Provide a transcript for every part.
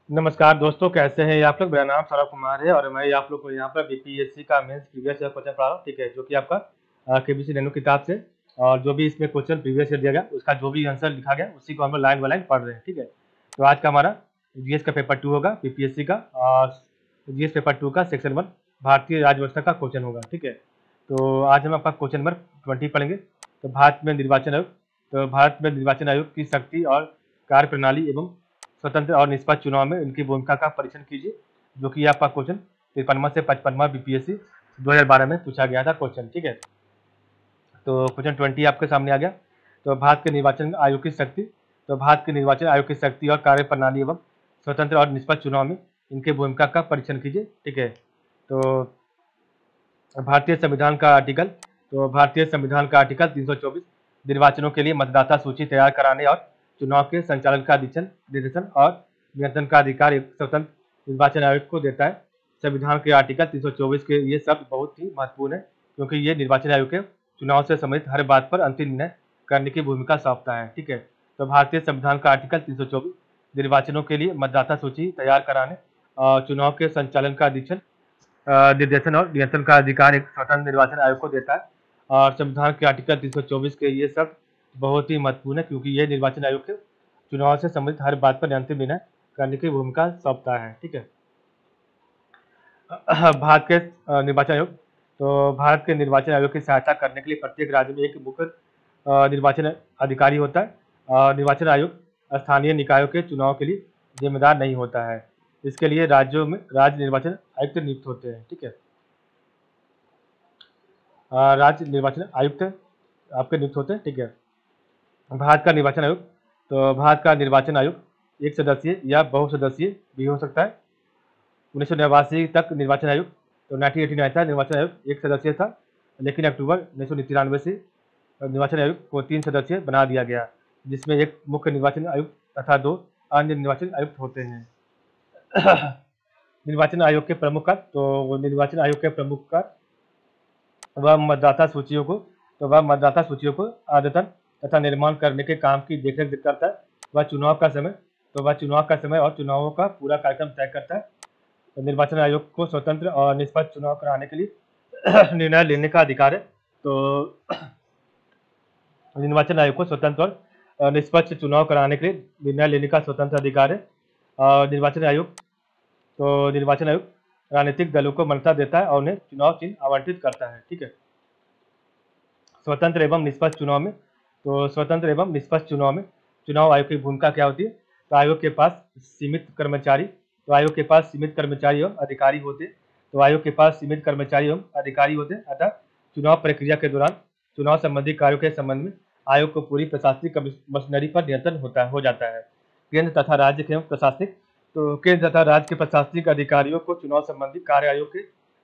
नमस्कार दोस्तों, कैसे हैं आप लोग। मेरा नाम सौरभ कुमार है और मैं आप लोग को यहाँ पर बीपीएससी का मेंस प्रीवियस ईयर क्वेश्चन पढ़ा रहा हूँ। ठीक है, जो कि आपका केबीसी नैनो किताब से और जो भी इसमें क्वेश्चन प्रीवियस ईयर दिया गया उसका जो भी आंसर लिखा गया उसी को हम लोग लाइन बाय लाइन पढ़ रहे हैं। ठीक है, तो आज का हमारा जीएस का पेपर 2 होगा बीपीएससी का, और जीएस पेपर 2 का सेक्शन 1 भारतीय राज्य व्यवस्था का क्वेश्चन होगा। ठीक है, तो आज हम आपका क्वेश्चन नंबर 20 पढ़ेंगे। तो भारत में निर्वाचन आयोग की शक्ति और कार्यप्रणाली एवं स्वतंत्र और निष्पक्ष चुनाव में इनकी भूमिका का परीक्षण कीजिए, जो कि आपका क्वेश्चन 53वां से 55वां बीपीएससी 2012 में पूछा गया था क्वेश्चन। ठीक है, तो क्वेश्चन 20 आपके सामने आ गया। तो भारत के निर्वाचन आयोग की शक्ति, तो भारत के निर्वाचन आयोग की शक्ति और कार्यप्रणाली एवं स्वतंत्र और निष्पक्ष चुनाव में इनके भूमिका का परीक्षण कीजिए। ठीक है, तो भारतीय संविधान का आर्टिकल, भारतीय संविधान का आर्टिकल 324 निर्वाचनों के लिए मतदाता सूची तैयार कराने और चुनाव के संचालन का निर्देशन और नियंत्रण का अधिकार एक स्वतंत्र निर्वाचन आयोग को देता है। संविधान के आर्टिकल 324 के ये शब्द बहुत ही महत्वपूर्ण है, क्योंकि ये निर्वाचन आयोग के चुनाव से संबंधित हर बात पर अंतिम निर्णय करने की भूमिका सौंपता है। ठीक है, तो भारतीय संविधान का आर्टिकल 324 निर्वाचनों के लिए मतदाता सूची तैयार कराने और चुनाव के संचालन का निर्देशन और नियंत्रण का अधिकार एक स्वतंत्र निर्वाचन आयोग को देता है। और संविधान के आर्टिकल 324 के ये शब्द बहुत ही महत्वपूर्ण है, क्योंकि ये निर्वाचन आयोग के चुनाव से संबंधित हर बात पर अंतिम निर्णय करने की भूमिका सौंपता है। ठीक है, भारत के निर्वाचन आयोग, तो भारत के निर्वाचन आयोग की सहायता करने के लिए प्रत्येक राज्य में एक मुख्य निर्वाचन अधिकारी होता है। निर्वाचन आयोग स्थानीय निकायों के चुनाव के लिए जिम्मेदार नहीं होता है। इसके लिए राज्यों में राज्य निर्वाचन आयुक्त नियुक्त होते हैं। ठीक है, राज्य निर्वाचन आयुक्त आपके नियुक्त होते हैं। ठीक है, भारत का निर्वाचन आयोग, तो भारत का निर्वाचन आयोग एक सदस्यीय या बहुसदस्यीय भी हो सकता है। 1989 तक निर्वाचन आयोग, तो 1989 तक निर्वाचन आयोग एक सदस्यीय था, लेकिन अक्टूबर 1993 से निर्वाचन आयोग को 3 सदस्यीय बना दिया गया, जिसमें एक मुख्य निर्वाचन आयुक्त तथा 2 अन्य निर्वाचन आयुक्त होते हैं। निर्वाचन आयोग के प्रमुख कार्य, तो निर्वाचन आयोग के प्रमुख कार्य वह मतदाता सूचियों को आदतन तथा निर्माण करने के काम की देखरेख करता है। वह चुनाव का समय और चुनावों का पूरा कार्यक्रम तय करता है। तो निर्वाचन आयोग को स्वतंत्र और निष्पक्ष चुनाव कराने के लिए निर्णय लेने का अधिकार है। तो निर्वाचन आयोग को स्वतंत्र और निष्पक्ष चुनाव कराने के लिए निर्णय लेने का स्वतंत्र अधिकार है। और निर्वाचन आयोग राजनीतिक दलों को मान्यता देता है और उन्हें चुनाव चिन्ह आवंटित करता है। ठीक है, स्वतंत्र एवं निष्पक्ष चुनाव में, चुनाव आयोग की भूमिका क्या होती है। तो आयोग के पास सीमित कर्मचारी एवं अधिकारी होते हैं। अतः चुनाव प्रक्रिया के दौरान चुनाव संबंधी कार्यों के संबंध में आयोग को पूरी प्रशासनिक मशीनरी पर नियंत्रण हो जाता है। केंद्र तथा राज्य के प्रशासनिक अधिकारियों को चुनाव संबंधी कार्य आयोग के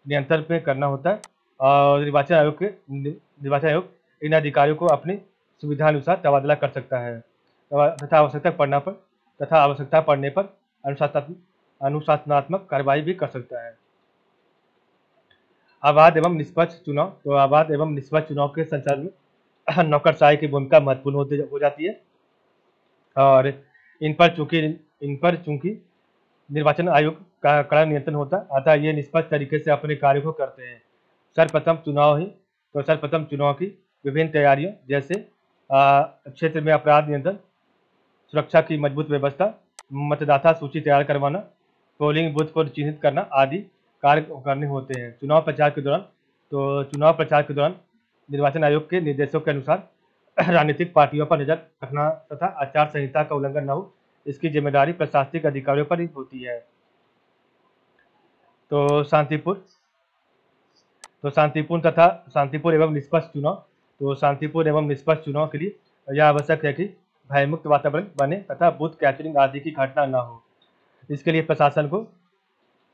नियंत्रण में करना होता है। और निर्वाचन आयोग इन अधिकारियों को अपनी सुविधानुसार तबादला कर सकता है तथा आवश्यकता पड़ने पर अनुशासनात्मक कार्रवाई भी कर सकता है। अबाध एवं निष्पक्ष चुनाव, तो अबाध एवं निष्पक्ष चुनाव के संचालन में नौकरशाही की भूमिका महत्वपूर्ण हो जाती है। और इन पर चूंकि निर्वाचन आयोग का कड़ा नियंत्रण होता है, अतः ये निष्पक्ष तरीके से अपने कार्य को करते हैं। सर्वप्रथम चुनाव की विभिन्न तैयारियों, जैसे क्षेत्र में अपराध नियंत्रण, सुरक्षा की मजबूत व्यवस्था, मतदाता सूची तैयार करवाना, पोलिंग बूथ को चिन्हित करना आदि कार्य करने होते हैं। चुनाव प्रचार के दौरान निर्वाचन आयोग के निर्देशों के अनुसार राजनीतिक पार्टियों पर नजर रखना तथा आचार संहिता का उल्लंघन न हो, इसकी जिम्मेदारी प्रशासनिक अधिकारियों पर ही होती है। तो शांतिपूर्ण एवं निष्पक्ष चुनाव के लिए यह आवश्यक है कि भयमुक्त वातावरण बने तथा बूथ कैप्चरिंग आदि की घटना न हो। इसके लिए प्रशासन को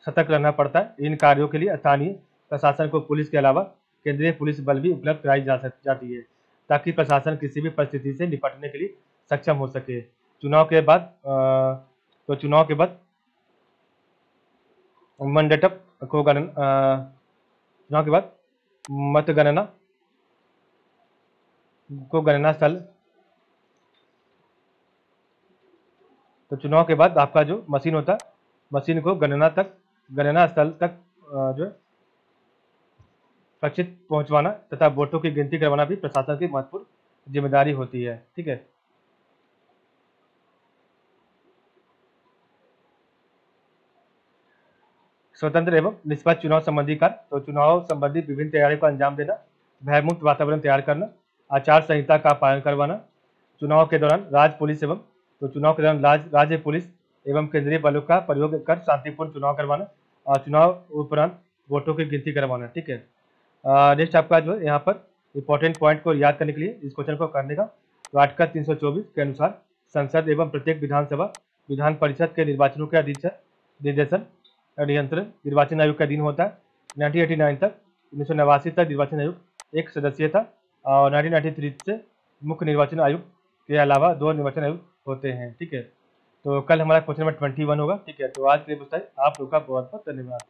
सतर्क रहना पड़ता है। इन कार्यों के लिए स्थानीय प्रशासन को पुलिस के अलावा केंद्रीय पुलिस बल भी उपलब्ध कराई जाती है, ताकि प्रशासन किसी भी परिस्थिति से निपटने के लिए सक्षम हो सके। चुनाव के बाद चुनाव के बाद आपका जो मशीन होता है मशीन को गणना स्थल तक जो है सुरक्षित पहुंचवाना तथा वोटों की गिनती करवाना भी प्रशासन की महत्वपूर्ण जिम्मेदारी होती है। ठीक है। स्वतंत्र एवं निष्पक्ष चुनाव संबंधी कार्य, तो चुनाव संबंधी विभिन्न तैयारियों का अंजाम देना, भयमुक्त वातावरण तैयार करना, आचार संहिता का पालन करवाना, चुनाव के दौरान राज्य पुलिस एवं केंद्रीय बलों का प्रयोग कर शांतिपूर्ण चुनाव करवाना और चुनाव उपरांत वोटों की गिनती करवाना। ठीक है। नेक्स्ट आपका जो है यहाँ पर इंपॉर्टेंट पॉइंट को याद करने के लिए इस क्वेश्चन को करने का, तो आर्टिकल 324 के अनुसार संसद एवं प्रत्येक विधान परिषद के निर्वाचनों के निर्देशन नियंत्रण निर्वाचन आयोग का अधीन होता है। 1989 तक 1989 तक निर्वाचन आयोग एक सदस्यीय था और 1993 से मुख्य निर्वाचन आयुक्त के अलावा 2 निर्वाचन आयुक्त होते हैं। ठीक है। तो कल हमारा क्वेश्चन नंबर 21 होगा। ठीक है। तो आज के लिए बस आप लोग का बहुत बहुत धन्यवाद।